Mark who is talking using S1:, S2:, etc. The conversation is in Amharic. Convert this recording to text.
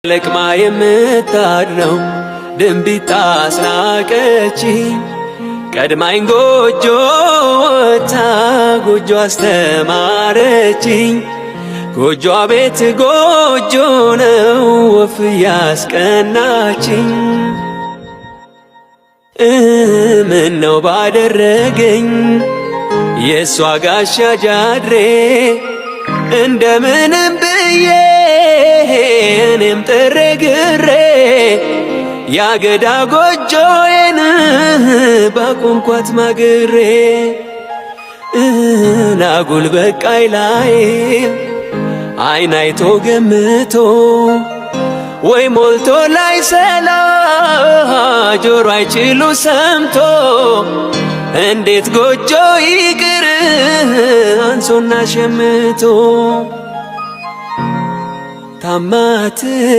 S1: ለቅማ የምታድነው ድንቢጥ አስናቀችኝ ቀድማኝ ጎጆ ወታ ጎጆ አስተማረችኝ። ጎጆ ቤት ጎጆ ነው ወፍ ያስቀናችኝ። ምነው ባደረገኝ የሷ ጋሻ ጃድሬ እንደምንም ብዬ እኔም ጥሬ ግሬ ያገዳ ጎጆዬን ባቆምኳት ማግሬ ናጉል በቃይ ላይ አይን አይቶ ገምቶ ወይ ሞልቶ ላይ ሰላ ጆሮ አይችሉ ሰምቶ እንዴት ጎጆ ይቅር አንሶና ሸምቶ ታማት